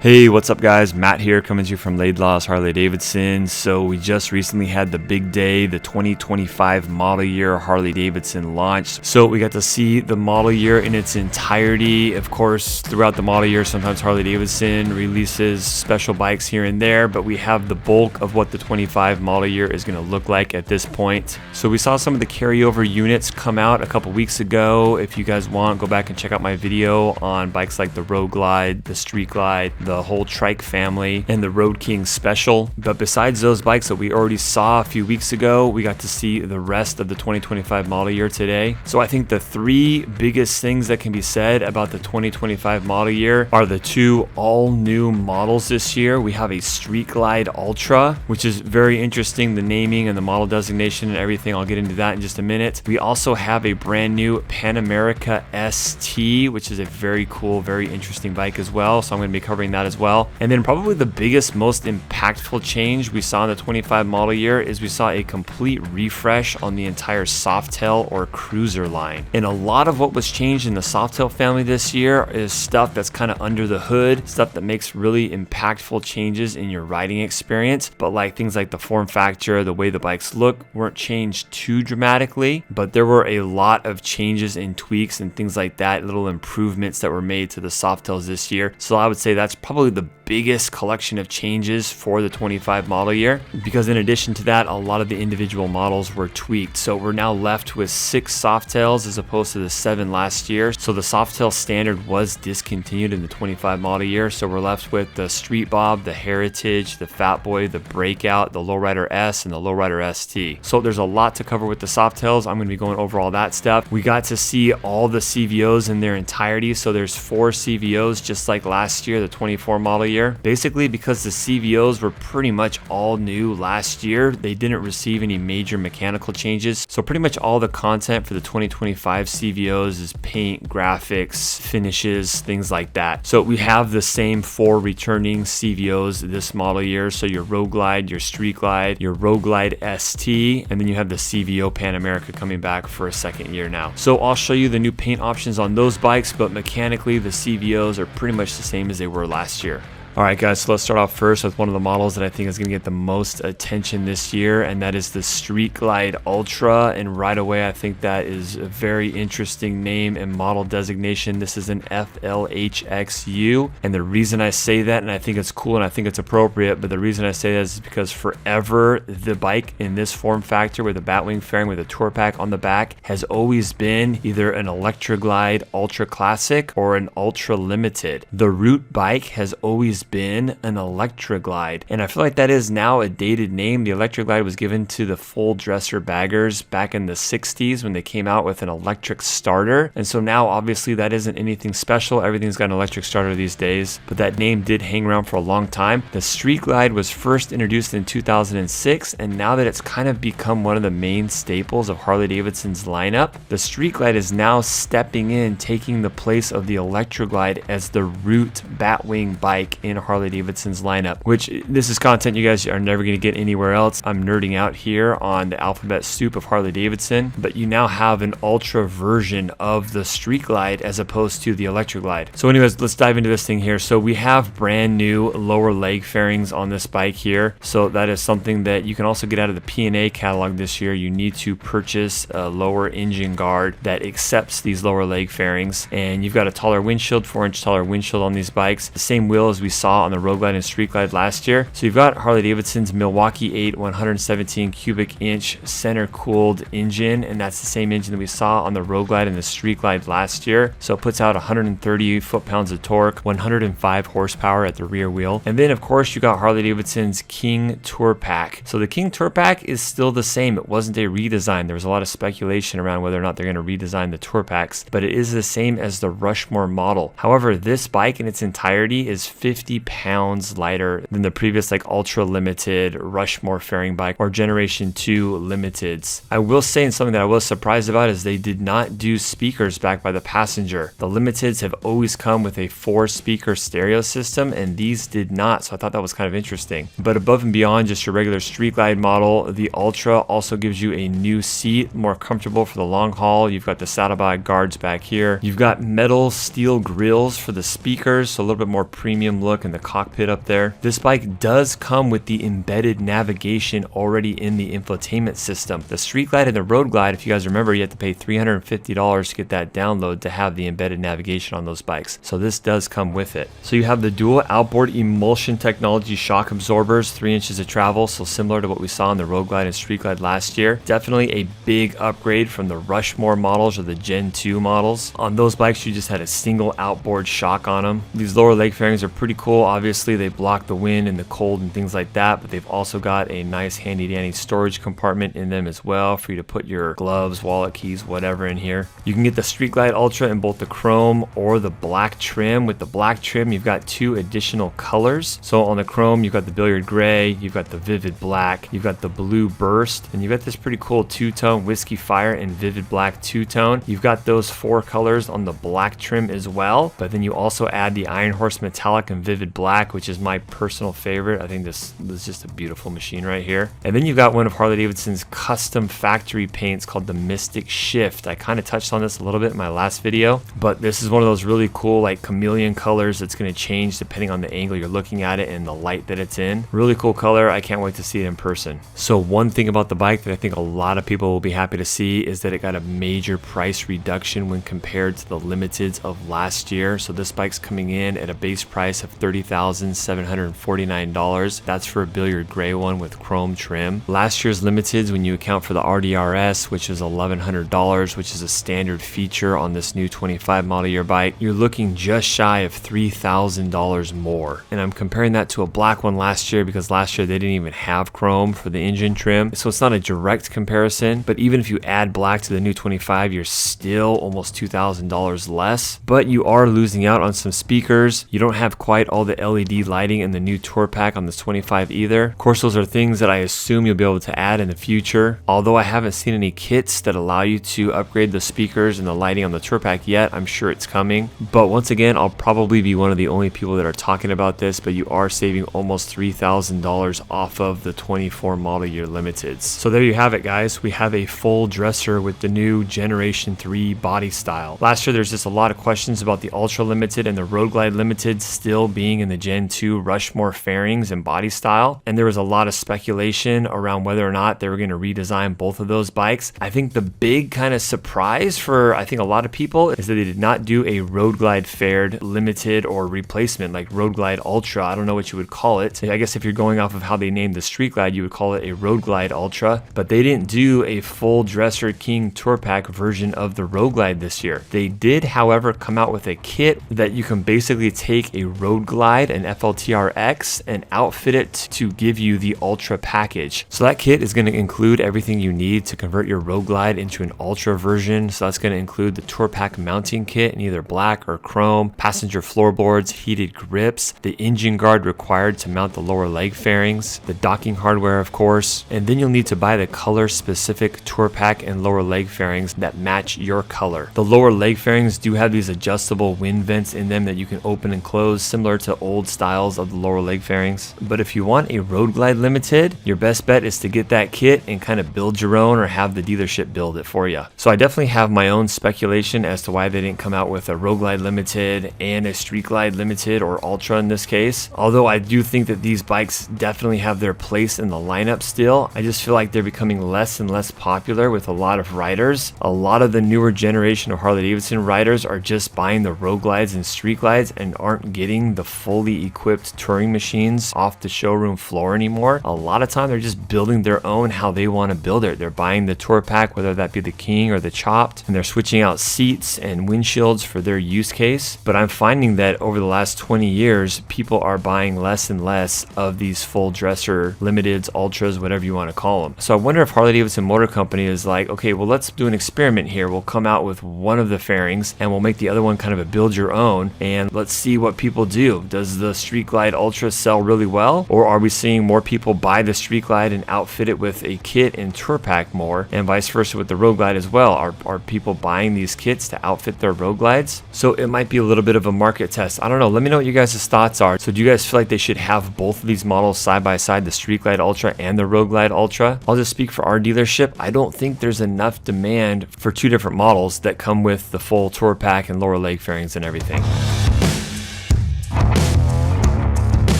Hey, what's up guys? Matt here coming to you from Laidlaw's Harley-Davidson. So we just recently had the big day, the 2025 model year Harley-Davidson launched. So we got to see the model year in its entirety. Of course, throughout the model year, sometimes Harley-Davidson releases special bikes here and there, but we have the bulk of what the 25 model year is going to look like at this point. So we saw some of the carryover units come out a couple weeks ago. If you guys want, go back and check out my video on bikes like the Road Glide, the Street Glide, the whole trike family, and the Road King Special. But besides those bikes that we already saw a few weeks ago, we got to see the rest of the 2025 model year today. So I think the three biggest things that can be said about the 2025 model year are the two all new models this year. We have a Street Glide Ultra, which is very interesting, the naming and the model designation and everything. I'll get into that in just a minute. We also have a brand new Pan America ST, which is a very cool, very interesting bike as well. So I'm going to be covering that as well. And then probably the biggest, most impactful change we saw in the 25 model year is we saw a complete refresh on the entire Softail or cruiser line. And a lot of what was changed in the Softail family this year is stuff that's kind of under the hood, stuff that makes really impactful changes in your riding experience. But like things like the form factor, the way the bikes look weren't changed too dramatically, but there were a lot of changes and tweaks and things like that, little improvements that were made to the Softails this year. So I would say that's probably the biggest collection of changes for the 25 model year, because in addition to that, a lot of the individual models were tweaked. So we're now left with 6 Softails as opposed to the 7 last year. So the Softail standard was discontinued in the 25 model year. So we're left with the Street Bob, the Heritage, the Fat Boy, the Breakout, the Lowrider S, and the Lowrider ST. So there's a lot to cover with the Softails. I'm going to be going over all that stuff. We got to see all the CVOs in their entirety. So there's 4 CVOs just like last year, the 24 model year. Basically, because the CVOs were pretty much all new last year, they didn't receive any major mechanical changes. So pretty much all the content for the 2025 CVOs is paint, graphics, finishes, things like that. So we have the same 4 returning CVOs this model year. So your Road Glide, your Street Glide, your Road Glide ST, and then you have the CVO Pan America coming back for a second year now. So I'll show you the new paint options on those bikes, but mechanically the CVOs are pretty much the same as they were last year. Alright guys, so let's start off first with one of the models that I think is going to get the most attention this year, and that is the Street Glide Ultra. And right away, I think that is a very interesting name and model designation. This is an FLHXU, and the reason I say that, and I think it's cool and I think it's appropriate, but the reason I say that is because forever the bike in this form factor with a Batwing fairing with a tour pack on the back has always been either an Electra Glide Ultra Classic or an Ultra Limited. The root bike has always been an Electra Glide, and I feel like that is now a dated name. The Electra Glide was given to the full dresser baggers back in the 60s when they came out with an electric starter, and so now obviously that isn't anything special. Everything's got an electric starter these days, but that name did hang around for a long time. The Street Glide was first introduced in 2006, and now that it's kind of become one of the main staples of Harley-Davidson's lineup, the Street Glide is now stepping in, taking the place of the Electra Glide as the root Batwing bike in Harley-Davidson's lineup, which this is content you guys are never going to get anywhere else. I'm nerding out here on the alphabet soup of Harley-Davidson, but you now have an ultra version of the Street Glide as opposed to the Electra Glide. So anyways, let's dive into this thing here. So we have brand new lower leg fairings on this bike here. So that is something that you can also get out of the P&A catalog this year. You need to purchase a lower engine guard that accepts these lower leg fairings, and you've got a taller windshield, 4-inch taller windshield on these bikes. The same wheel as we saw on the Road Glide and Street Glide last year. So you've got Harley-Davidson's Milwaukee 8 117 cubic inch center cooled engine, and that's the same engine that we saw on the Road Glide and the Street Glide last year. So it puts out 130 foot-pounds of torque, 105 horsepower at the rear wheel. And then of course you got Harley-Davidson's King Tour Pack. So the King Tour Pack is still the same. It wasn't a redesign. There was a lot of speculation around whether or not they're going to redesign the Tour Packs, but it is the same as the Rushmore model. However, this bike in its entirety is 50 pounds lighter than the previous like Ultra Limited, Rushmore fairing bike, or Generation 2 Limiteds. I will say, and something that I was surprised about, is they did not do speakers back by the passenger. The Limiteds have always come with a 4-speaker stereo system, and these did not, so I thought that was kind of interesting. But above and beyond just your regular Street Glide model, the Ultra also gives you a new seat, more comfortable for the long haul. You've got the saddlebag guards back here. You've got metal steel grills for the speakers, so a little bit more premium look. look in the cockpit up there. This bike does come with the embedded navigation already in the infotainment system. The Street Glide and the Road Glide, if you guys remember, you have to pay $350 to get that download to have the embedded navigation on those bikes. So this does come with it. So you have the dual outboard emulsion technology shock absorbers, 3 inches of travel, so similar to what we saw in the Road Glide and Street Glide last year. Definitely a big upgrade from the Rushmore models or the Gen 2 models. On those bikes, you just had a single outboard shock on them. These lower leg fairings are pretty cool. Obviously, they block the wind and the cold and things like that, but they've also got a nice handy dandy storage compartment in them as well for you to put your gloves, wallet, keys, whatever in here. You can get the Street Glide Ultra in both the chrome or the black trim. With the black trim, you've got 2 additional colors. So on the chrome, you've got the billiard gray, you've got the vivid black, you've got the blue burst, and you've got this pretty cool two-tone whiskey fire and vivid black two-tone. You've got those 4 colors on the black trim as well, but then you also add the Iron Horse metallic and vivid black, which is my personal favorite. I think this is just a beautiful machine right here. And then you've got one of Harley-Davidson's custom factory paints called the Mystic Shift. I kind of touched on this a little bit in my last video, but this is one of those really cool like chameleon colors that's going to change depending on the angle you're looking at it and the light that it's in. Really cool color. I can't wait to see it in person. So one thing about the bike that I think a lot of people will be happy to see is that it got a major price reduction when compared to the limiteds of last year. So this bike's coming in at a base price of $30,749. That's for a billiard gray one with chrome trim. Last year's limiteds, when you account for the RDRS, which is $1,100, which is a standard feature on this new 25 model year bike, you're looking just shy of $3,000 more. And I'm comparing that to a black one last year because last year they didn't even have chrome for the engine trim. So it's not a direct comparison, but even if you add black to the new 25, you're still almost $2,000 less, but you are losing out on some speakers. You don't have quite all the LED lighting in the new Tour Pack on this 25 either. Of course, those are things that I assume you'll be able to add in the future. Although I haven't seen any kits that allow you to upgrade the speakers and the lighting on the Tour Pack yet, I'm sure it's coming. But once again, I'll probably be one of the only people that are talking about this, but you are saving almost $3,000 off of the 24 model year limiteds. So there you have it, guys. We have a full dresser with the new Generation 3 body style. Last year, there's just a lot of questions about the Ultra Limited and the Road Glide Limited still being in the Gen 2 Rushmore fairings and body style. And there was a lot of speculation around whether or not they were going to redesign both of those bikes. I think the big kind of surprise for I think a lot of people is that they did not do a Road Glide faired limited or replacement like Road Glide Ultra. I don't know what you would call it. I guess if you're going off of how they named the Street Glide, you would call it a Road Glide Ultra, but they didn't do a full Dresser King Tour Pack version of the Road Glide this year. They did, however, come out with a kit that you can basically take a Road Glide, an FLTRX, and outfit it to give you the Ultra package. So that kit is going to include everything you need to convert your Road Glide into an Ultra version. So that's going to include the Tour Pack mounting kit in either black or chrome, passenger floorboards, heated grips, the engine guard required to mount the lower leg fairings, the docking hardware, of course, and then you'll need to buy the color specific Tour Pack and lower leg fairings that match your color. The lower leg fairings do have these adjustable wind vents in them that you can open and close, similar to old styles of the lower leg fairings. But if you want a Road Glide Limited, your best bet is to get that kit and kind of build your own or have the dealership build it for you. So I definitely have my own speculation as to why they didn't come out with a Road Glide Limited and a Street Glide Limited or Ultra in this case. Although I do think that these bikes definitely have their place in the lineup still, I just feel like they're becoming less and less popular with a lot of riders. A lot of the newer generation of Harley-Davidson riders are just buying the Road Glides and Street Glides and aren't getting the fully equipped touring machines off the showroom floor anymore. A lot of time they're just building their own how they want to build it. They're buying the Tour Pack, whether that be the King or the Chopped, and they're switching out seats and windshields for their use case. But I'm finding that over the last 20 years, people are buying less and less of these full dresser limiteds, ultras, whatever you want to call them. So I wonder if Harley-Davidson Motor Company is like, okay, well, let's do an experiment here. We'll come out with one of the fairings and we'll make the other one kind of a build your own, and let's see what people do. Does the Street Glide Ultra sell really well, or are we seeing more people buy the Street Glide and outfit it with a kit and Tour Pack more, and vice versa with the Road Glide as well? Are people buying these kits to outfit their Road Glides? So it might be a little bit of a market test. I don't know. Let me know what you guys' thoughts are. So do you guys feel like they should have both of these models side by side, the Street Glide Ultra and the Road Glide Ultra? I'll just speak for our dealership. I don't think there's enough demand for two different models that come with the full Tour Pack and lower leg fairings and everything.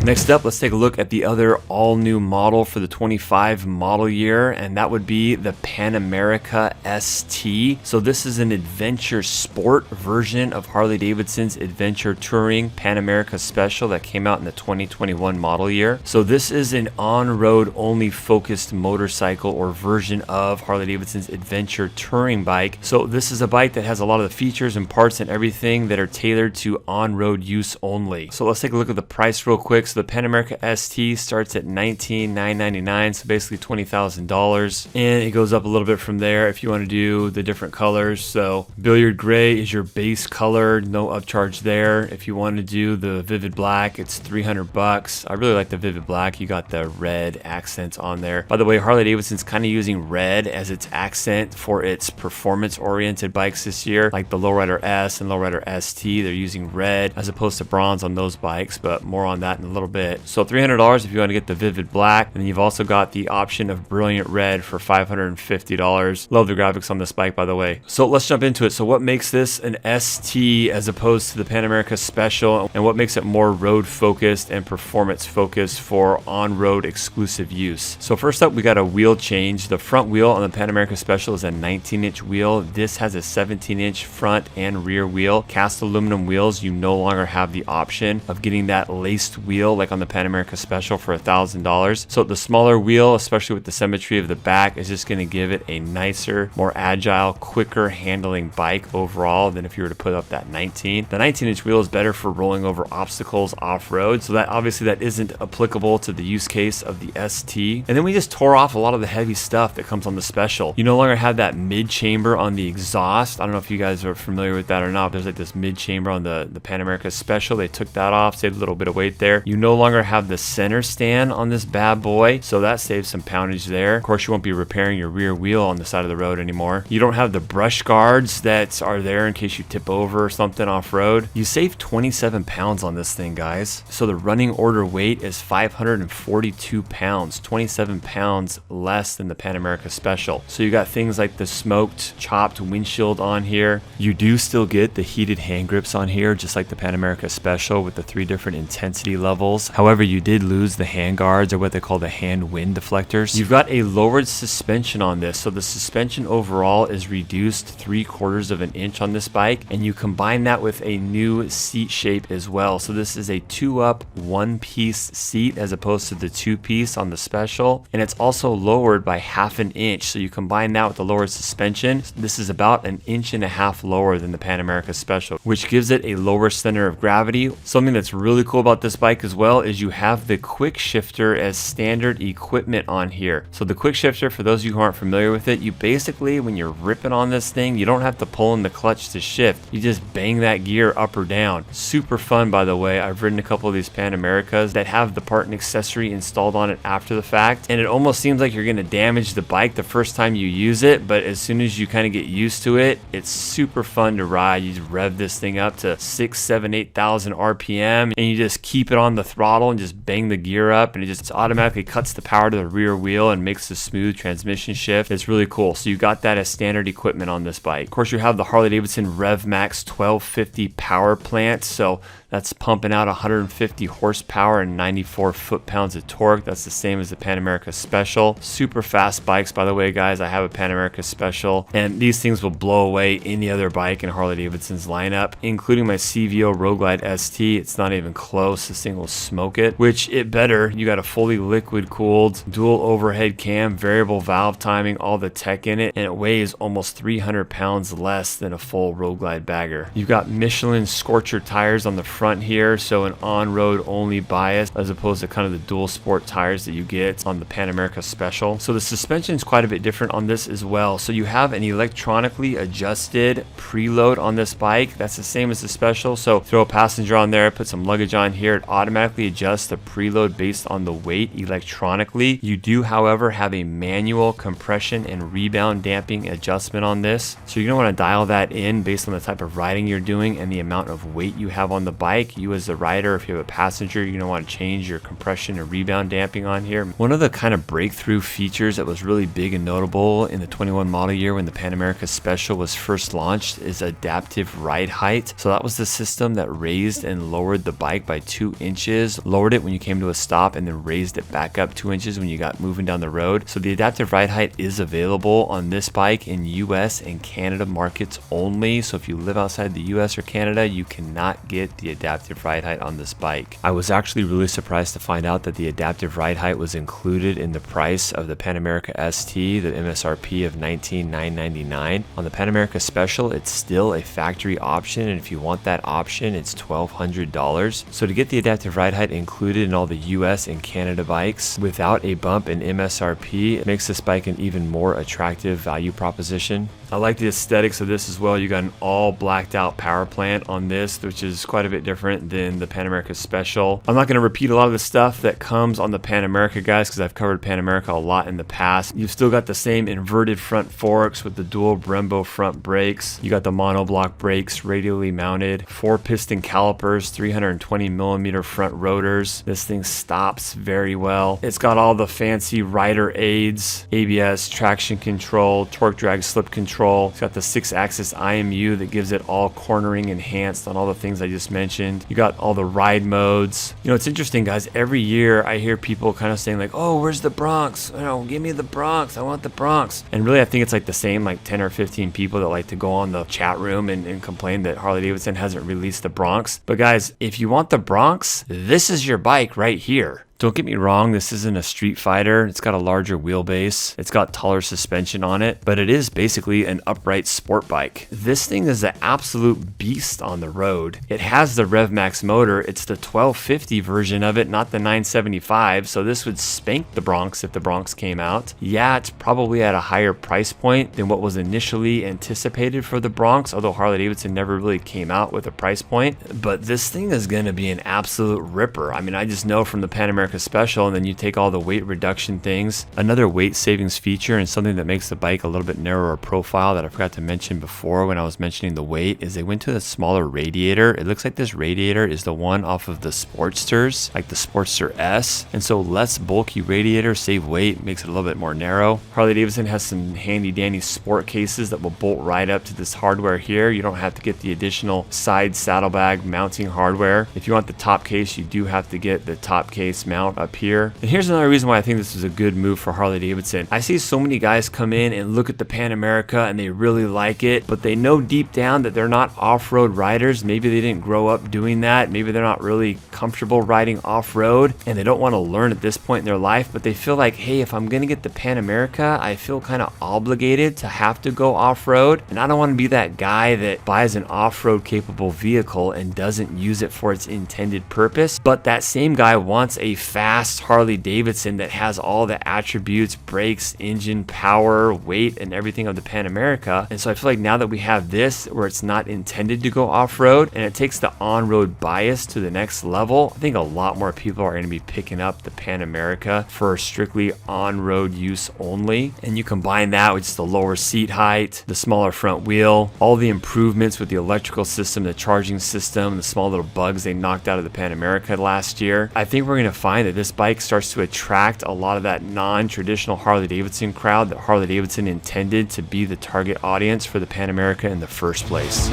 Next up, let's take a look at the other all-new model for the 25 model year, and that would be the Pan America ST. So this is an adventure sport version of Harley-Davidson's adventure touring Pan America Special that came out in the 2021 model year. So this is an on-road only focused motorcycle or version of Harley-Davidson's adventure touring bike. So this is a bike that has a lot of the features and parts and everything that are tailored to on-road use only. So let's take a look at the price real quick. So the Pan America ST starts at $19,999, so basically $20,000, and it goes up a little bit from there if you want to do the different colors. So billiard gray is your base color, no upcharge there. If you want to do the vivid black, it's $300. I really like the vivid black. You got the red accents on there. By the way, Harley-Davidson's kind of using red as its accent for its performance-oriented bikes this year, like the Lowrider S and Lowrider ST. They're using red as opposed to bronze on those bikes, but more on that in a little bit. So $300 if you want to get the vivid black, and then you've also got the option of brilliant red for $550. Love the graphics on this bike, by the way. So let's jump into it. So what makes this an ST as opposed to the Pan America Special, and what makes it more road focused and performance focused for on-road exclusive use? So first up, we got a wheel change. The front wheel on the Pan America Special is a 19-inch wheel. This has a 17-inch front and rear wheel. Cast aluminum wheels, you no longer have the option of getting that laced wheel like on the Pan America Special for $1,000. So the smaller wheel, especially with the symmetry of the back, is just going to give it a nicer, more agile, quicker handling bike overall than if you were to put up that 19. The 19-inch wheel is better for rolling over obstacles off-road, so that obviously that isn't applicable to the use case of the ST. And then we just tore off a lot of the heavy stuff that comes on the Special. You no longer have that mid-chamber on the exhaust. I don't know if you guys are familiar with that or not. There's like this mid-chamber on the Pan America Special. They took that off, saved a little bit of weight there. You no longer have the center stand on this bad boy, so that saves some poundage there. Of course, you won't be repairing your rear wheel on the side of the road anymore. You don't have the brush guards that are there in case you tip over or something off-road. You save 27 pounds on this thing, guys. So the running order weight is 542 pounds, 27 pounds less than the Pan America Special. So you got things like the smoked, chopped windshield on here. You do still get the heated hand grips on here, just like the Pan America Special with the 3 different intensity levels. However, you did lose the hand guards, or what they call the hand wind deflectors. You've got a lowered suspension on this, so the suspension overall is reduced 3/4 of an inch on this bike, and you combine that with a new seat shape as well. So this is a 2-up 1-piece seat as opposed to the 2-piece on the Special, and it's also lowered by 1/2 inch. So you combine that with the lowered suspension, this is about 1.5 inches lower than the Pan America Special, which gives it a lower center of gravity. Something that's really cool about this bike as well is you have the quick shifter as standard equipment on here. So the quick shifter, for those of you who aren't familiar with it, you basically, when you're ripping on this thing, you don't have to pull in the clutch to shift. You just bang that gear up or down. Super fun, by the way. I've ridden a couple of these Pan Americas that have the part and accessory installed on it after the fact, and it almost seems like you're going to damage the bike the first time you use it, but as soon as you kind of get used to it, it's super fun to ride. You just rev this thing up to 6, 7, 8,000 RPM, and you just keep it on the throttle and just bang the gear up, and it just automatically cuts the power to the rear wheel and makes a smooth transmission shift. It's really cool. So you got that as standard equipment on this bike. Of course, you have the Harley-Davidson Rev Max 1250 power plant, so that's pumping out 150 horsepower and 94 foot-pounds of torque. That's the same as the Pan America Special. Super fast bikes, by the way, guys. I have a Pan America Special, and these things will blow away any other bike in Harley-Davidson's lineup, including my CVO Road Glide ST. It's not even close. This thing will smoke it, which it better. You got a fully liquid-cooled, dual overhead cam, variable valve timing, all the tech in it, and it weighs almost 300 pounds less than a full Road Glide bagger. You've got Michelin Scorcher tires on the front here, so an on-road only bias as opposed to kind of the dual sport tires that you get on the Pan America Special. So the suspension is quite a bit different on this as well. So you have an electronically adjusted preload on this bike. That's the same as the Special. So throw a passenger on there, put some luggage on here, it automatically adjusts the preload based on the weight electronically. You do, however, have a manual compression and rebound damping adjustment on this. So you're going to want to dial that in based on the type of riding you're doing and the amount of weight you have on the bike bike, you as the rider, if you have a passenger, you're going to want to change your compression and rebound damping on here. One of the kind of breakthrough features that was really big and notable in the 21 model year when the Pan America Special was first launched is adaptive ride height. So that was the system that raised and lowered the bike by 2 inches, lowered it when you came to a stop, and then raised it back up 2 inches when you got moving down the road. So the adaptive ride height is available on this bike in US and Canada markets only. So if you live outside the US or Canada, you cannot get the adaptive ride height on this bike. I was actually really surprised to find out that the adaptive ride height was included in the price of the Pan America ST, the MSRP of $19,999. On the Pan America Special, it's still a factory option, and if you want that option, it's $1,200. So to get the adaptive ride height included in all the US and Canada bikes without a bump in MSRP, it makes this bike an even more attractive value proposition. I like the aesthetics of this as well. You got an all blacked out power plant on this, which is quite a bit different than the Pan America Special. I'm not going to repeat a lot of the stuff that comes on the Pan America, guys, because I've covered Pan America a lot in the past. You've still got the same inverted front forks with the dual Brembo front brakes. You got the monoblock brakes, radially mounted, 4-piston calipers, 320mm front rotors. This thing stops very well. It's got all the fancy rider aids, ABS, traction control, torque drag slip control. It's got the 6-axis IMU that gives it all cornering enhanced on all the things I just mentioned. You got all the ride modes. You know, it's interesting, guys. Every year I hear people kind of saying like, oh, where's the Bronx? You know, give me the Bronx. I want the Bronx. And really, I think it's like the same like 10 or 15 people that like to go on the chat room and complain that Harley-Davidson hasn't released the Bronx. But guys, if you want the Bronx, this is your bike right here. Don't get me wrong, this isn't a street fighter. It's got a larger wheelbase. It's got taller suspension on it, but it is basically an upright sport bike. This thing is an absolute beast on the road. It has the RevMax motor. It's the 1250 version of it, not the 975. So this would spank the Bronx if the Bronx came out. Yeah, it's probably at a higher price point than what was initially anticipated for the Bronx, although Harley-Davidson never really came out with a price point. But this thing is going to be an absolute ripper. I mean, I just know from the Pan America Special, and then you take all the weight reduction things. Another weight savings feature and something that makes the bike a little bit narrower profile that I forgot to mention before when I was mentioning the weight is they went to a smaller radiator. It looks like this radiator is the one off of the Sportsters, like the Sportster S, and so less bulky radiator, save weight, makes it a little bit more narrow. Harley-Davidson has some handy dandy sport cases that will bolt right up to this hardware here. You don't have to get the additional side saddlebag mounting hardware. If you want the top case, you do have to get the top case mount up here. And here's another reason why I think this is a good move for Harley-Davidson. I see so many guys come in and look at the Pan America and they really like it, but they know deep down that they're not off-road riders. Maybe they didn't grow up doing that. Maybe they're not really comfortable riding off-road and they don't want to learn at this point in their life, but they feel like, hey, if I'm going to get the Pan America, I feel kind of obligated to have to go off-road, and I don't want to be that guy that buys an off-road capable vehicle and doesn't use it for its intended purpose. But that same guy wants a fast Harley-Davidson that has all the attributes, brakes, engine, power, weight, and everything of the Pan America. And so I feel like now that we have this where it's not intended to go off-road and it takes the on-road bias to the next level, I think a lot more people are going to be picking up the Pan America for strictly on-road use only. And you combine that with just the lower seat height, the smaller front wheel, all the improvements with the electrical system, the charging system, the small little bugs they knocked out of the Pan America last year. I think we're going to find that this bike starts to attract a lot of that non-traditional Harley-Davidson crowd that Harley-Davidson intended to be the target audience for the Pan America in the first place.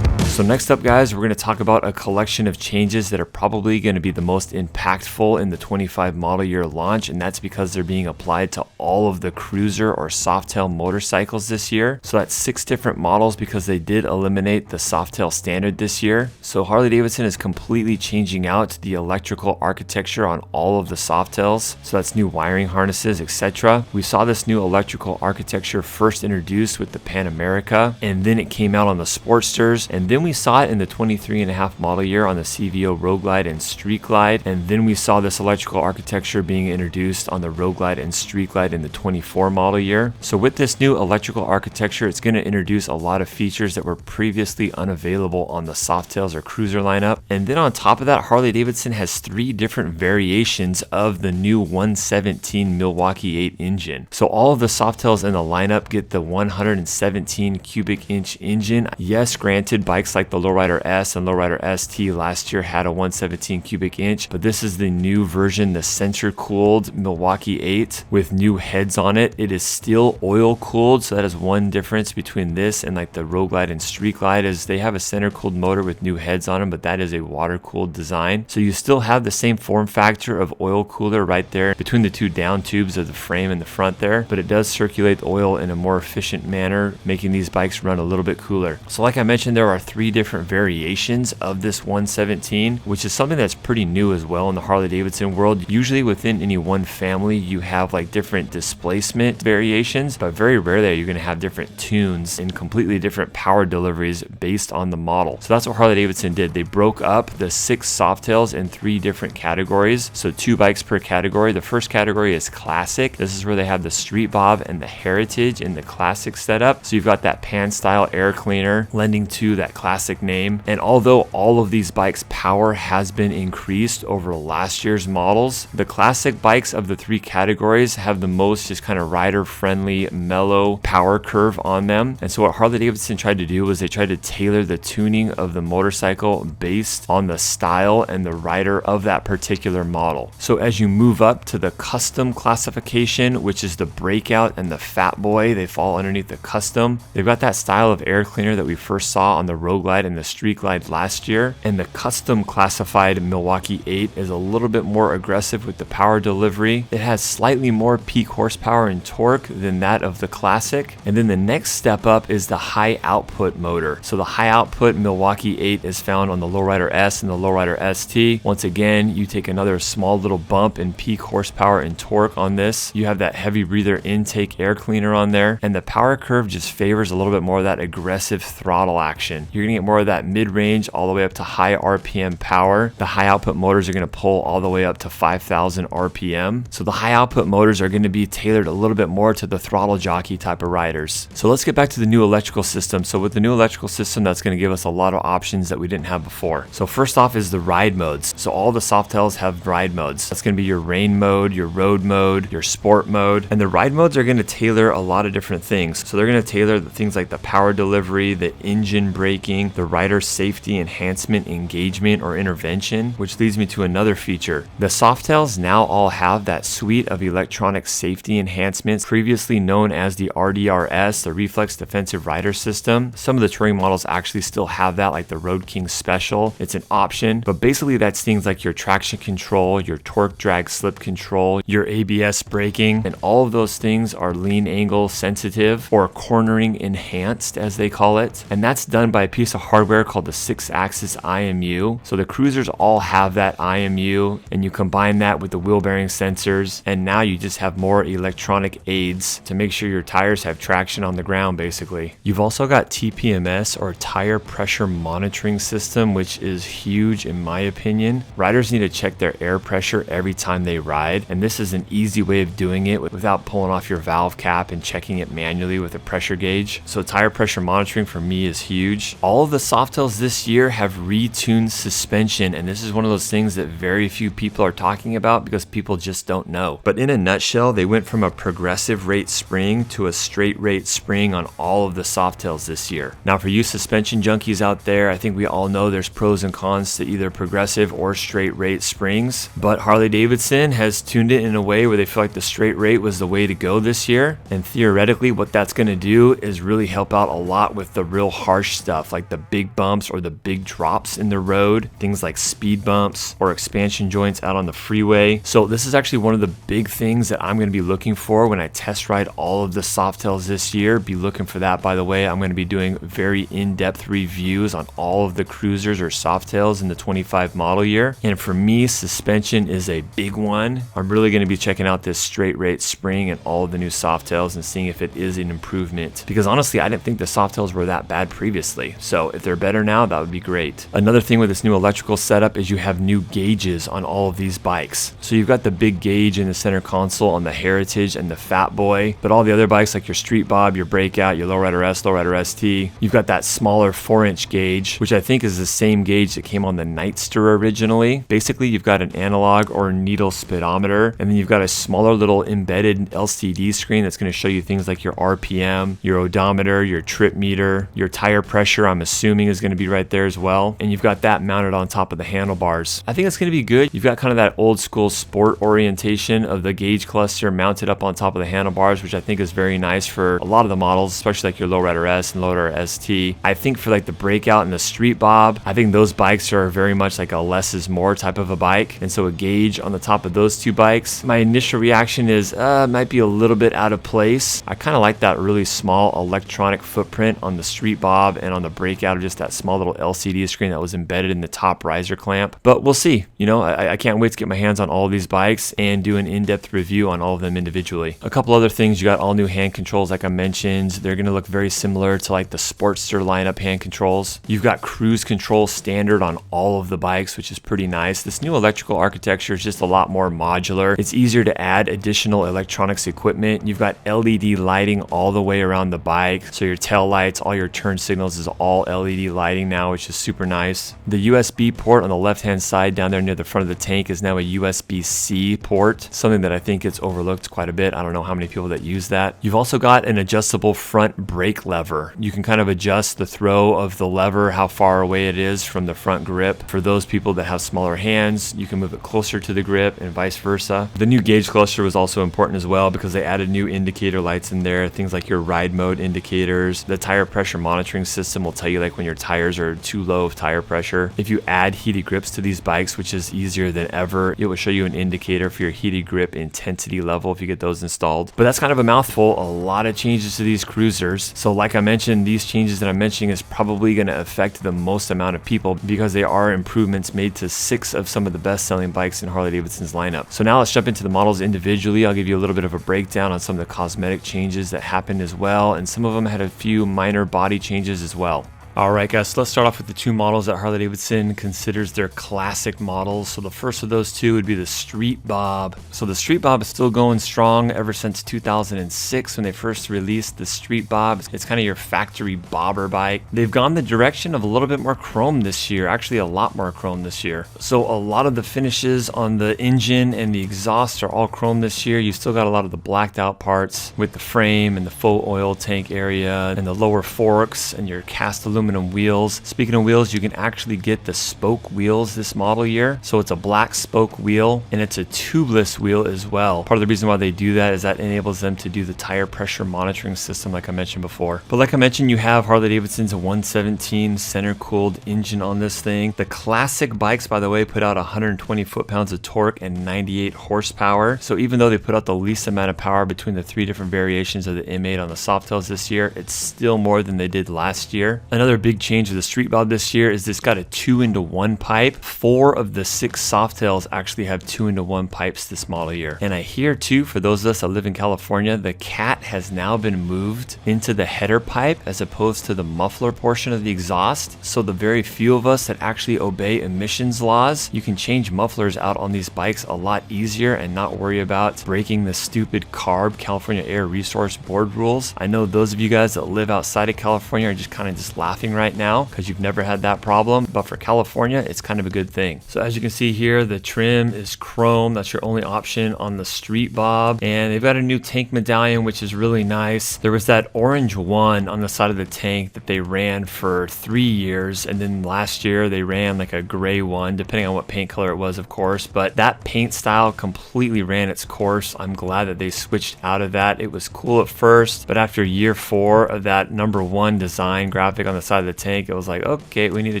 So next up, guys, we're going to talk about a collection of changes that are probably going to be the most impactful in the 25 model year launch, and that's because they're being applied to all of the cruiser or Softail motorcycles this year. So that's 6 different models because they did eliminate the Softail standard this year. So Harley-Davidson is completely changing out the electrical architecture on all of the Softails. So that's new wiring harnesses, etc. We saw this new electrical architecture first introduced with the Pan America, and then it came out on the Sportsters, and then we saw it in the 23.5 model year on the CVO Road Glide and Street Glide, and then we saw this electrical architecture being introduced on the Road Glide and Street Glide in the 24 model year. So with this new electrical architecture, it's going to introduce a lot of features that were previously unavailable on the Softails or Cruiser lineup. And then on top of that, Harley-Davidson has 3 different variations of the new 117 Milwaukee 8 engine. So all of the Softails in the lineup get the 117 cubic inch engine. Yes, granted, bikes like the Lowrider S and Lowrider ST last year had a 117 cubic inch, but this is the new version, the sensor cooled Milwaukee 8 with new heads on it. It is still oil cooled, so that is one difference between this and like the Road Glide and Street Glide, is they have a center cooled motor with new heads on them, but that is a water cooled design. So you still have the same form factor of oil cooler right there between the 2 down tubes of the frame in the front there, but it does circulate the oil in a more efficient manner, making these bikes run a little bit cooler. So like I mentioned, there are 3 different variations of this 117, which is something that's pretty new as well in the Harley-Davidson world. Usually within any one family, you have like different displacement variations, but very rarely you're going to have different tunes and completely different power deliveries based on the model. So that's what Harley-Davidson did. They broke up the 6 Softails in 3 different categories. So 2 bikes per category. The first category is Classic. This is where they have the Street Bob and the Heritage in the Classic setup. So you've got that pan style air cleaner lending to that Classic name. And although all of these bikes' power has been increased over last year's models, the Classic bikes of the 3 categories have the most just kind of rider friendly, mellow power curve on them. And so what Harley-Davidson tried to do was they tried to tailor the tuning of the motorcycle based on the style and the rider of that particular model. So as you move up to the custom classification, which is the Breakout and the Fat Boy, they fall underneath the custom. They've got that style of air cleaner that we first saw on the Road Glide and the Street Glide last year. And the custom classified Milwaukee 8 is a little bit more aggressive with the power delivery. It has slightly more peak horsepower and torque than that of the Classic. And then the next step up is the high output motor. So the high output Milwaukee 8 is found on the Lowrider S and the Lowrider ST. Once again, you take another small little bump in peak horsepower and torque on this. You have that heavy breather intake air cleaner on there, and the power curve just favors a little bit more of that aggressive throttle action. You're gonna get more of that mid-range all the way up to high RPM power. The high output motors are gonna pull all the way up to 5,000 RPM. So the high output motors are gonna be tailored a little bit more to the throttle jockey type of riders. So let's get back to the new electrical system. So with the new electrical system, that's gonna give us a lot of options that we didn't have before. So first off is the ride modes. So all the Softails have ride modes. That's gonna be your rain mode, your road mode, your sport mode, and the ride modes are gonna tailor a lot of different things. So they're gonna tailor the things like the power delivery, the engine braking, the rider safety enhancement, engagement, or intervention, which leads me to another feature. The Softails now all have that suite of electronic safety enhancements previously known as the RDRS, the Reflex Defensive Rider System. Some of the touring models actually still have that, like the Road King Special. It's an option, but basically that's things like your traction control, your torque drag slip control, your ABS braking, and all of those things are lean angle sensitive or cornering enhanced, as they call it. And that's done by a piece of hardware called the 6-axis IMU. So the Cruisers all have that IMU, and you combine that with the wheel bearing sensors, and now you just have more electronic aids to make sure your tires have traction on the ground, basically. You've also got TPMS, or tire pressure monitoring system, which is huge in my opinion. Riders need to check their air pressure every time they ride, and this is an easy way of doing it without pulling off your valve cap and checking it manually with a pressure gauge. So tire pressure monitoring for me is huge. All of the Softails this year have retuned suspension, and this is one of those things that very few people are talking about because people just don't know. But in a nutshell, they went from a progressive rate spring to a straight rate spring on all of the Softails this year. Now for you suspension junkies out there, I think we all know there's pros and cons to either progressive or straight rate springs, but Harley-Davidson has tuned it in a way where they feel like the straight rate was the way to go this year. And theoretically, what that's going to do is really help out a lot with the real harsh stuff, like the big bumps or the big drops in the road, things like speed bumps or expansion joints out on the freeway. So this is actually one of the big things that I'm going to be looking for when I test ride all of the Softails this year. Be looking for that, by the way. I'm going to be doing very in-depth reviews on all of the Cruisers or Softails in the 25 model year. And for me, suspension is a big one. I'm really going to be checking out this straight rate spring and all of the new Softails and seeing if it is an improvement, because honestly, I didn't think the Softails were that bad previously. So So if they're better now, that would be great. Another thing with this new electrical setup is you have new gauges on all of these bikes. So you've got the big gauge in the center console on the Heritage and the Fat Boy, but all the other bikes like your Street Bob, your Breakout, your Lowrider S, Lowrider ST, you've got that smaller 4-inch gauge, which I think is the same gauge that came on the Nightster originally. Basically, you've got an analog or needle speedometer, and then you've got a smaller little embedded LCD screen that's going to show you things like your RPM, your odometer, your trip meter, your tire pressure, I'm assuming is going to be right there as well. And you've got that mounted on top of the handlebars. I think it's going to be good. You've got kind of that old school sport orientation of the gauge cluster mounted up on top of the handlebars, which I think is very nice for a lot of the models, especially like your Lowrider S and Lowrider ST. I think for like the Breakout and the Street Bob, I think those bikes are very much like a less is more type of a bike. And so a gauge on the top of those two bikes, my initial reaction is it might be a little bit out of place. I kind of like that really small electronic footprint on the Street Bob and on the Breakout, or just that small little LCD screen that was embedded in the top riser clamp. But we'll see. You know, I can't wait to get my hands on all of these bikes and do an in-depth review on all of them individually. A couple other things, you got all new hand controls like I mentioned. They're going to look very similar to like the Sportster lineup hand controls. You've got cruise control standard on all of the bikes, which is pretty nice. This new electrical architecture is just a lot more modular. It's easier to add additional electronics equipment. You've got LED lighting all the way around the bike. So your tail lights, all your turn signals is all LED lighting now, which is super nice. The USB port on the left-hand side down there near the front of the tank is now a USB-C port, something that I think gets overlooked quite a bit. I don't know how many people that use that. You've also got an adjustable front brake lever. You can kind of adjust the throw of the lever, how far away it is from the front grip. For those people that have smaller hands, you can move it closer to the grip and vice versa. The new gauge cluster was also important as well because they added new indicator lights in there, things like your ride mode indicators. The tire pressure monitoring system will tell you like when your tires are too low of tire pressure. If you add heated grips to these bikes, which is easier than ever, it will show you an indicator for your heated grip intensity level if you get those installed. But that's kind of a mouthful. A lot of changes to these cruisers. So like I mentioned, these changes that I'm mentioning is probably going to affect the most amount of people because they are improvements made to 6 of some of the best-selling bikes in Harley-Davidson's lineup. So now let's jump into the models individually. I'll give you a little bit of a breakdown on some of the cosmetic changes that happened as well, and some of them had a few minor body changes as well. Alright guys, so let's start off with the two models that Harley-Davidson considers their classic models. So the first of those two would be the Street Bob. So the Street Bob is still going strong ever since 2006 when they first released the Street Bob. It's kind of your factory bobber bike. They've gone the direction of a little bit more chrome this year, actually a lot more chrome this year. So a lot of the finishes on the engine and the exhaust are all chrome this year. You've still got a lot of the blacked out parts with the frame and the faux oil tank area and the lower forks and your cast aluminum wheels. Speaking of wheels, you can actually get the spoke wheels this model year. So it's a black spoke wheel and it's a tubeless wheel as well. Part of the reason why they do that is that enables them to do the tire pressure monitoring system like I mentioned before. But like I mentioned, you have Harley-Davidson's 117 center cooled engine on this thing. The classic bikes, by the way, put out 120 foot-pounds of torque and 98 horsepower. So even though they put out the least amount of power between the 3 different variations of the M8 on the Softails this year, it's still more than they did last year. Another big change with the Street Bob this year is this got a 2-into-1 pipe. 4 of the 6 Softails actually have 2-into-1 pipes this model year. And I hear too, for those of us that live in California, the cat has now been moved into the header pipe as opposed to the muffler portion of the exhaust. So the very few of us that actually obey emissions laws, you can change mufflers out on these bikes a lot easier and not worry about breaking the stupid CARB, California Air Resource Board rules. I know those of you guys that live outside of California are just kind of just laughing right now because you've never had that problem, but for California it's kind of a good thing. So as you can see here, the trim is chrome. That's your only option on the Street Bob, and they've got a new tank medallion which is really nice. There was that orange one on the side of the tank that they ran for 3 years, and then last year they ran like a gray one, depending on what paint color it was of course, but that paint style completely ran its course. I'm glad that they switched out of that. It was cool at first, but after year 4 of that #1 design graphic on the side of the tank, it was like, okay, we need to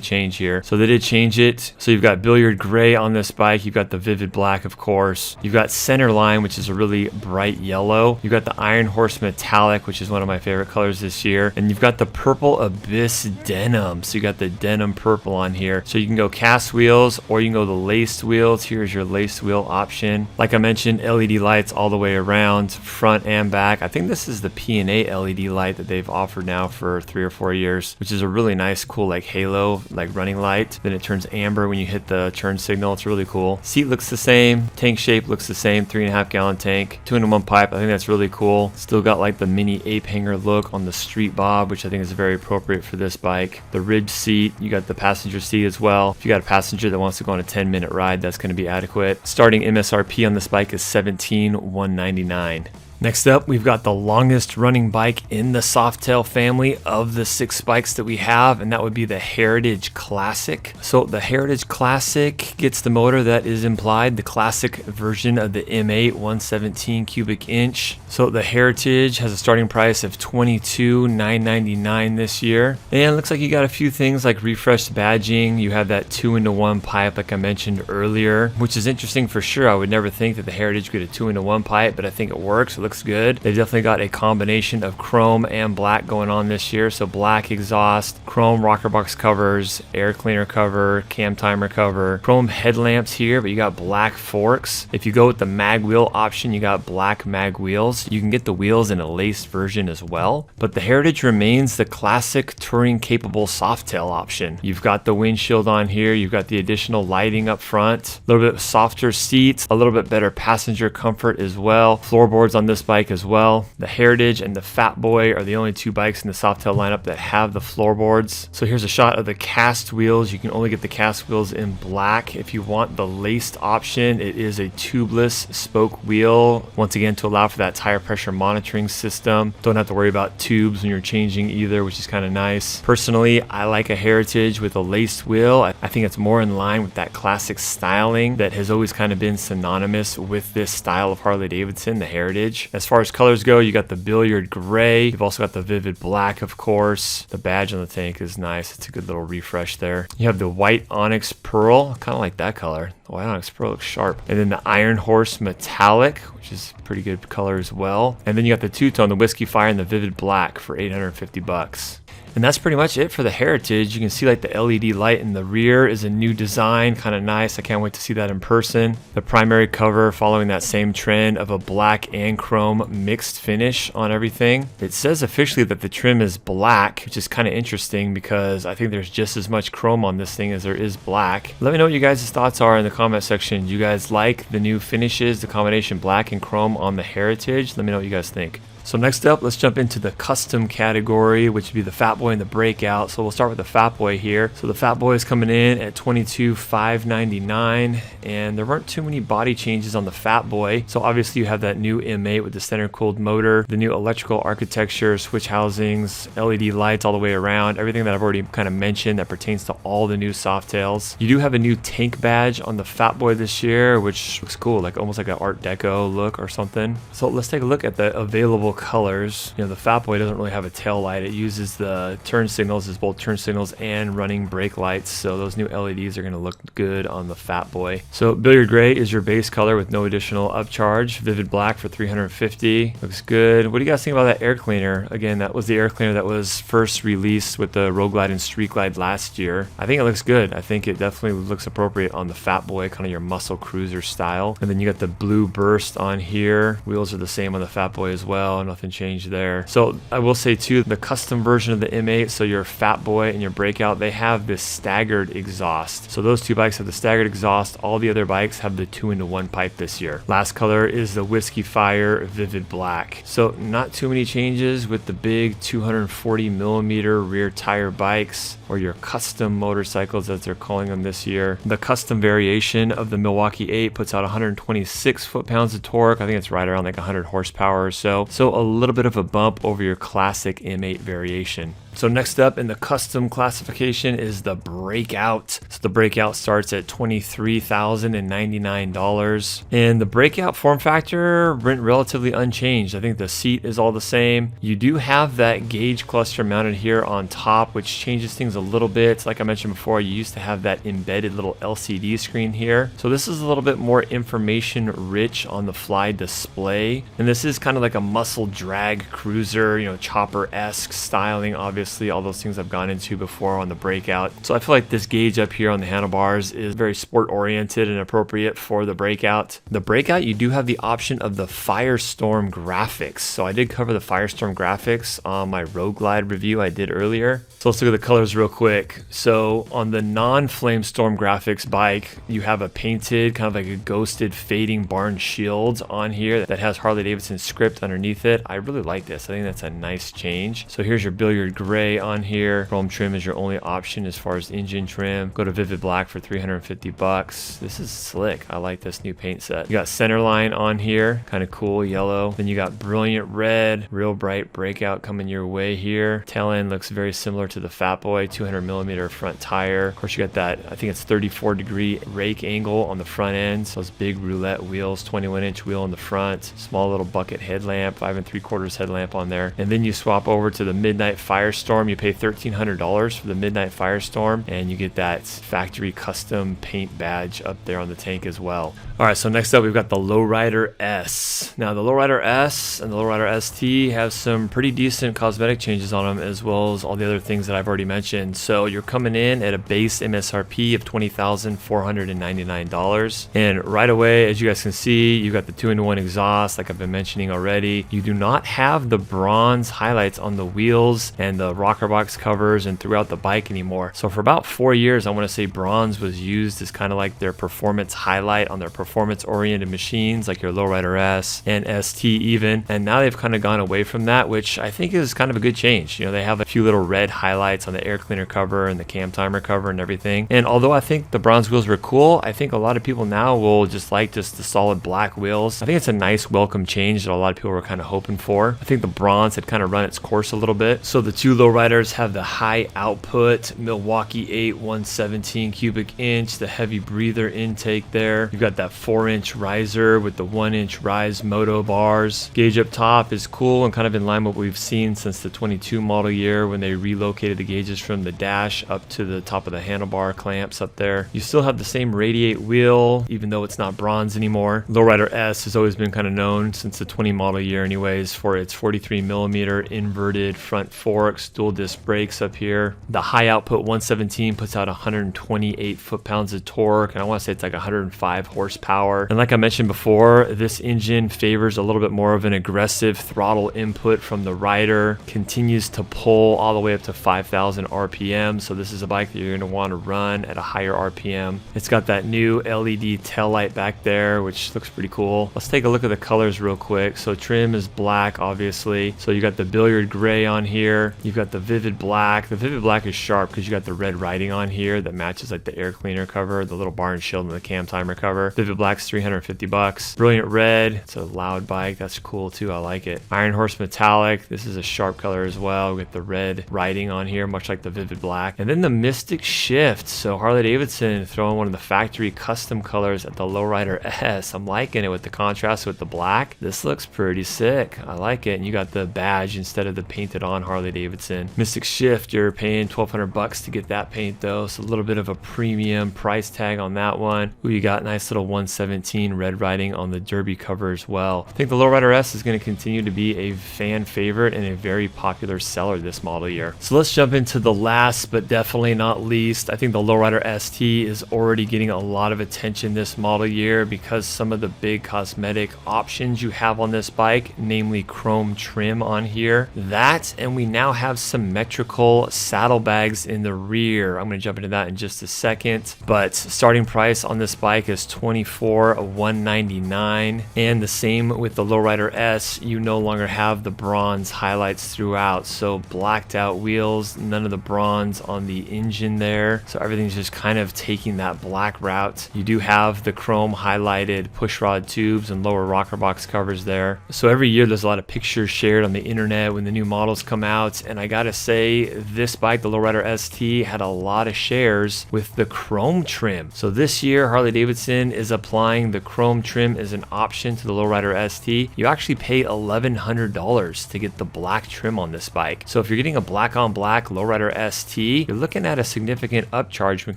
change here. So they did change it. So you've got billiard gray on this bike. You've got the vivid black, of course. You've got center line, which is a really bright yellow. You've got the Iron Horse metallic, which is one of my favorite colors this year. And you've got the purple abyss denim. So you got the denim purple on here. So you can go cast wheels or you can go the laced wheels. Here's your laced wheel option. Like I mentioned, LED lights all the way around, front and back. I think this is the P&A LED light that they've offered now for 3 or 4 years, which is a a really nice, cool like halo, like running light. Then it turns amber when you hit the turn signal. It's really cool. Seat looks the same. Tank shape looks the same. 3.5 gallon tank. 2-in-1 pipe. I think that's really cool. Still got like the mini ape hanger look on the street bob, which I think is very appropriate for this bike. The ridge seat. You got the passenger seat as well. If you got a passenger that wants to go on a 10-minute ride, that's going to be adequate. Starting MSRP on this bike is $17,199. Next up, we've got the longest running bike in the Softail family of the 6 bikes that we have, and that would be the Heritage Classic. So the Heritage Classic gets the motor that is implied, the classic version of the M8 117 cubic inch. So the Heritage has a starting price of $22,999 this year. And it looks like you got a few things like refreshed badging. You have that 2-in-1 pipe like I mentioned earlier, which is interesting for sure. I would never think that the Heritage would get a 2-in-1 pipe, but I think it works. It looks good. They've definitely got a combination of chrome and black going on this year. So black exhaust, chrome rocker box covers, air cleaner cover, cam timer cover, chrome headlamps here, but you got black forks. If you go with the mag wheel option, you got black mag wheels. You can get the wheels in a laced version as well, but the Heritage remains the classic touring capable Softail option. You've got the windshield on here. You've got the additional lighting up front, a little bit softer seats, a little bit better passenger comfort as well. Floorboards on this bike as well. The Heritage and the Fat Boy are the only 2 bikes in the Softail lineup that have the floorboards. So here's a shot of the cast wheels. You can only get the cast wheels in black. If you want the laced option, it is a tubeless spoke wheel, once again to allow for that tire pressure monitoring system. Don't have to worry about tubes when you're changing either, which is kind of nice. Personally, I like a Heritage with a laced wheel. I think it's more in line with that classic styling that has always kind of been synonymous with this style of Harley-Davidson, the Heritage. As far as colors go, you got the billiard gray. You've also got the vivid black, of course. The badge on the tank is nice. It's a good little refresh there. You have the white onyx pearl. Kind of like that color. The white onyx pearl looks sharp. And then the iron horse metallic, which is pretty good color as well. And then you got the two-tone, the whiskey fire, and the vivid black for $850. And that's pretty much it for the Heritage. You can see like the LED light in the rear is a new design, kind of nice. I can't wait to see that in person. The primary cover following that same trend of a black and chrome mixed finish on everything. It says officially that the trim is black, which is kind of interesting because I think there's just as much chrome on this thing as there is black. Let me know what you guys' thoughts are in the comment section. Do you guys like the new finishes, the combination black and chrome on the Heritage? Let me know what you guys think. So next up, let's jump into the custom category, which would be the Fat Boy and the Breakout. So we'll start with the Fat Boy here. So the Fat Boy is coming in at $22,599, and there weren't too many body changes on the Fat Boy. So obviously you have that new M8 with the center cooled motor, the new electrical architecture, switch housings, LED lights all the way around, everything that I've already kind of mentioned that pertains to all the new Softails. You do have a new tank badge on the Fat Boy this year, which looks cool, like almost like an Art Deco look or something. So let's take a look at the available colors. You know, the Fat Boy doesn't really have a tail light. It uses the turn signals as both turn signals and running brake lights, so those new LEDs are going to look good on the Fat Boy. So billiard gray is your base color with no additional upcharge. Vivid black for $350 looks good. What do you guys think about that air cleaner? Again, that was the air cleaner that was first released with the Road Glide and Street Glide last year. I think it looks good. I think it definitely looks appropriate on the Fat Boy, kind of your muscle cruiser style. And then you got the blue burst on here. Wheels are the same on the Fat Boy as well. Nothing changed there. So I will say too, the custom version of the M8, so your Fat Boy and your Breakout, they have this staggered exhaust. So those 2 bikes have the staggered exhaust. All the other bikes have the 2-in-1 pipe this year. Last color is the Whiskey Fire Vivid Black. So not too many changes with the big 240mm rear tire bikes, or your custom motorcycles as they're calling them this year. The custom variation of the Milwaukee 8 puts out 126 foot-pounds of torque. I think it's right around like 100 horsepower or so. So a little bit of a bump over your classic M8 variation. So next up in the custom classification is the Breakout. So the Breakout starts at $23,099. And the Breakout form factor went relatively unchanged. I think the seat is all the same. You do have that gauge cluster mounted here on top, which changes things a little bit. Like I mentioned before, you used to have that embedded little LCD screen here. So this is a little bit more information rich on the fly display. And this is kind of like a muscle drag cruiser, you know, chopper-esque styling, obviously. obviously all those things I've gone into before on the Breakout. So I feel like this gauge up here on the handlebars is very sport oriented and appropriate for the Breakout. The Breakout, you do have the option of the Firestorm graphics. So I did cover the Firestorm graphics on my Road Glide review I did earlier. So let's look at the colors real quick. So on the non-Flamestorm graphics bike, you have a painted kind of like a ghosted fading barn shield on here that has Harley-Davidson script underneath it. I really like this. I think that's a nice change. So here's your billiard gray on here. Chrome trim is your only option as far as engine trim. Go to vivid black for 350 bucks. This is slick. I like this new paint set. You got centerline on here, kind of cool yellow. Then you got brilliant red, real bright Breakout coming your way here. Tail end looks very similar to the Fat Boy, 200 millimeter front tire. Of course, you got that, I think it's 34-degree rake angle on the front end. Those big roulette wheels, 21-inch wheel on the front, small little bucket headlamp, 5 3/4 headlamp on there. And then you swap over to the Midnight Firestorm. You pay $1,300 for the Midnight Firestorm, and you get that factory custom paint badge up there on the tank as well. All right, so next up we've got the Lowrider S. Now the Lowrider S and the Lowrider ST have some pretty decent cosmetic changes on them, as well as all the other things that I've already mentioned. So you're coming in at a base MSRP of $20,499. And right away, as you guys can see, you've got the 2-in-1 exhaust like I've been mentioning already. You do not have the bronze highlights on the wheels and the rocker box covers and throughout the bike anymore. So for about 4 years, I want to say bronze was used as kind of like their performance highlight on their performance oriented machines like your Lowrider S and ST even. And now they've kind of gone away from that, which I think is kind of a good change. You know, they have a few little red highlights on the air cleaner cover and the cam timer cover and everything. And although I think the bronze wheels were cool, I think a lot of people now will just like just the solid black wheels. I think it's a nice welcome change that a lot of people were kind of hoping for. I think the bronze had kind of run its course a little bit. So the two Lowriders have the high output Milwaukee 8 117 cubic inch, the heavy breather intake there. You've got that 4-inch riser with the 1-inch rise moto bars. Gauge up top is cool and kind of in line with what we've seen since the 22 model year when they relocated the gauges from the dash up to the top of the handlebar clamps up there. You still have the same radiate wheel, even though it's not bronze anymore. Lowrider S has always been kind of known since the 20 model year anyways for its 43 millimeter inverted front forks, dual disc brakes up here. The high output 117 puts out 128 foot-pounds of torque, and I want to say it's like 105 horsepower. And like I mentioned before, this engine favors a little bit more of an aggressive throttle input from the rider, continues to pull all the way up to 5,000 RPM. So this is a bike that you're going to want to run at a higher RPM. It's got that new LED tail light back there, which looks pretty cool. Let's take a look at the colors real quick. So trim is black, obviously. So you got the billiard gray on here. You've got the vivid black. The vivid black is sharp because you got the red writing on here that matches like the air cleaner cover, the little barn shield, and the cam timer cover. Vivid black's 350 bucks. Brilliant red. It's a loud bike. That's cool too. I like it. Iron Horse metallic. This is a sharp color as well with the red writing on here, much like the vivid black. And then the Mystic Shift. So Harley-Davidson throwing one of the factory custom colors at the Lowrider S. I'm liking it with the contrast with the black. This looks pretty sick. I like it. And you got the badge instead of the painted on Harley-Davidson. Mystic Shift, you're paying 1,200 bucks to get that paint though. So a little bit of a premium price tag on that one. Ooh, you got nice little 117 red writing on the derby cover as well. I think the Lowrider S is going to continue to be a fan favorite and a very popular seller this model year. So let's jump into the last but definitely not least. I think the Lowrider ST is already getting a lot of attention this model year because some of the big cosmetic options you have on this bike, namely chrome trim on here. That, and we now have symmetrical saddlebags in the rear. I'm going to jump into that in just a second, but starting price on this bike is $24,199, and the same with the Lowrider S. You no longer have the bronze highlights throughout, so blacked out wheels, none of the bronze on the engine there, so everything's just kind of taking that black route. You do have the chrome highlighted pushrod tubes and lower rocker box covers there. So every year there's a lot of pictures shared on the internet when the new models come out, and I gotta say this bike, the Lowrider ST, had a lot of shares with the chrome trim. So this year Harley-Davidson is applying the chrome trim as an option to the Lowrider ST. You actually pay $1,100 to get the black trim on this bike. So if you're getting a black on black Lowrider ST, you're looking at a significant upcharge when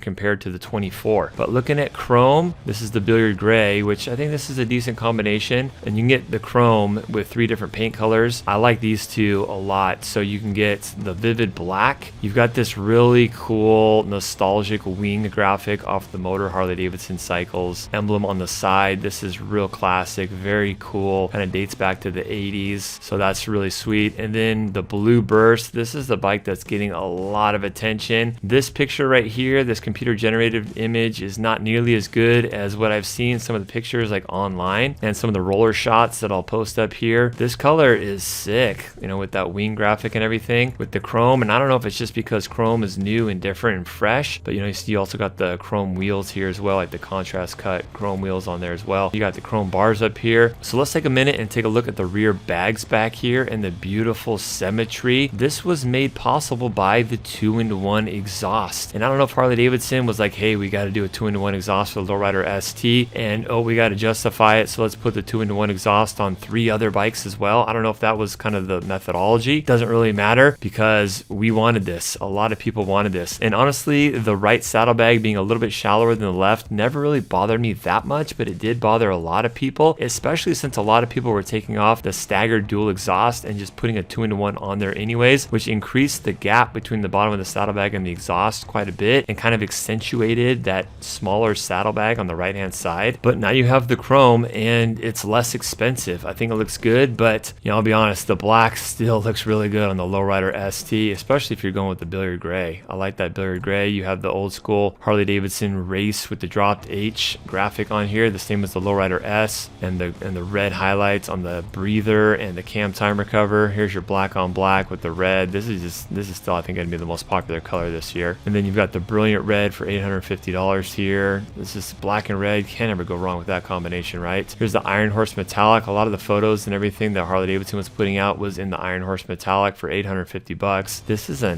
compared to the 24. But looking at chrome, this is the billiard gray, which I think this is a decent combination, and you can get the chrome with 3 different paint colors. I like these two a lot. So you can get but the vivid black. You've got this really cool nostalgic wing graphic off the motor Harley-Davidson cycles. Emblem on the side. This is real classic, very cool. Kind of dates back to the 80s, so that's really sweet. And then the blue burst. This is the bike that's getting a lot of attention. This picture right here, this computer generated image, is not nearly as good as what I've seen some of the pictures like online and some of the roller shots that I'll post up here. This color is sick, you know, with that wing graphic and everything with the chrome. And I don't know if it's just because chrome is new and different and fresh, but you know, you see you also got the chrome wheels here as well, like the contrast cut chrome wheels on there as well. You got the chrome bars up here. So let's take a minute and take a look at the rear bags back here and the beautiful symmetry. This was made possible by the 2-in-1 exhaust. And I don't know if Harley-Davidson was like, hey, we got to do a 2-in-1 exhaust for the Lowrider ST, and oh, we got to justify it, so let's put the 2-in-1 exhaust on 3 other bikes as well. I don't know if that was kind of the methodology. Doesn't really matter because we wanted this. A lot of people wanted this. And honestly, the right saddlebag being a little bit shallower than the left never really bothered me that much, but it did bother a lot of people, especially since a lot of people were taking off the staggered dual exhaust and just putting a 2-in-1 on there anyways, which increased the gap between the bottom of the saddlebag and the exhaust quite a bit and kind of accentuated that smaller saddlebag on the right hand side. But now you have the chrome and it's less expensive. I think it looks good, but you know, I'll be honest, the black still looks really good on the Lowrider ST, especially if you're going with the billiard gray. I like that billiard gray. You have the old school Harley-Davidson race with the dropped H graphic on here, the same as the Lowrider S, and the red highlights on the breather and the cam timer cover. Here's your black on black with the red. This is still, I think, going to be the most popular color this year. And then you've got the brilliant red for $850 here. This is black and red. Can't ever go wrong with that combination, right? Here's the Iron Horse metallic. A lot of the photos and everything that Harley-Davidson was putting out was in the Iron Horse metallic for $850. This is a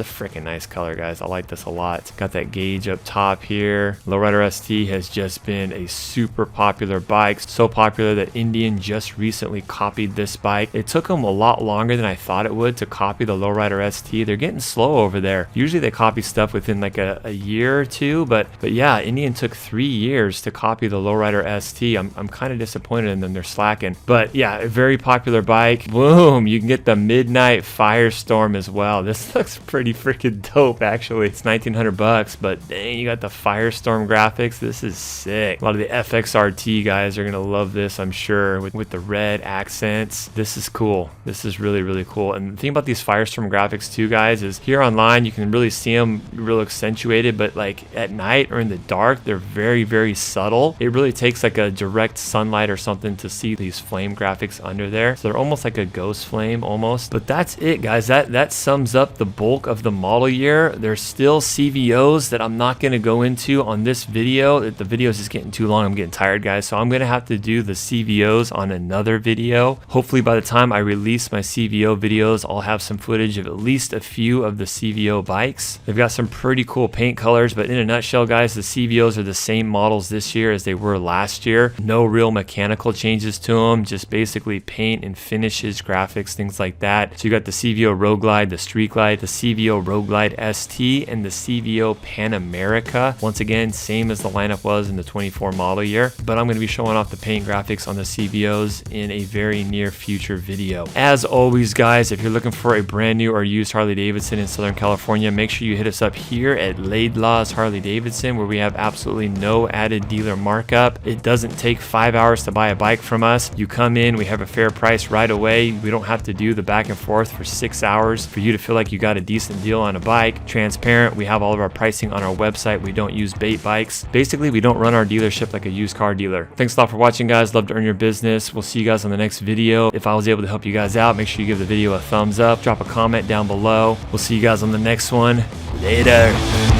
freaking nice color, guys. I like this a lot. Got that gauge up top here. Lowrider ST has just been a super popular bike. So popular that Indian just recently copied this bike. It took them a lot longer than I thought it would to copy the Lowrider ST. They're getting slow over there. Usually they copy stuff within like a year or two, but yeah, Indian took 3 years to copy the Lowrider ST. I'm kind of disappointed in them. They're slacking. But yeah, a very popular bike. Boom! You can get the Midnight Firestorm as well. This looks pretty freaking dope, actually. It's $1,900, but dang, you got the Firestorm graphics. This is sick. A lot of the FXRT guys are gonna love this, I'm sure, with the red accents. This is cool. This is really, really cool. And the thing about these Firestorm graphics too, guys, is here online you can really see them real accentuated, but like at night or in the dark, they're very, very subtle. It really takes like a direct sunlight or something to see these flame graphics under there. So they're almost like a ghost flame almost. But that's it, guys. That sums up the bulk of the model year. There's still CVOs that I'm not gonna go into on this video. The video is just getting too long. I'm getting tired, guys. So I'm gonna have to do the CVOs on another video. Hopefully by the time I release my CVO videos, I'll have some footage of at least a few of the CVO bikes. They've got some pretty cool paint colors, but in a nutshell, guys, the CVOs are the same models this year as they were last year. No real mechanical changes to them, just basically paint and finishes, graphics, things like that. So you got the CVO Road Glide, the Street Glide, the CVO Road Glide ST, and the CVO Pan America. Once again, same as the lineup was in the 24 model year, but I'm going to be showing off the paint graphics on the CVOs in a very near future video. As always, guys, if you're looking for a brand new or used Harley-Davidson in Southern California, make sure you hit us up here at Laidlaw's Harley-Davidson, where we have absolutely no added dealer markup. It doesn't take 5 hours to buy a bike from us. You come in, we have a fair price right away. We don't have to do the back and forth for 6 hours for you to feel like you got a decent deal on a bike. Transparent. We have all of our pricing on our website. We don't use bait bikes. Basically, we don't run our dealership like a used car dealer. Thanks a lot for watching, guys. Love to earn your business. We'll see you guys on the next video. If I was able to help you guys out, make sure you give the video a thumbs up. Drop a comment down below. We'll see you guys on the next one. Later.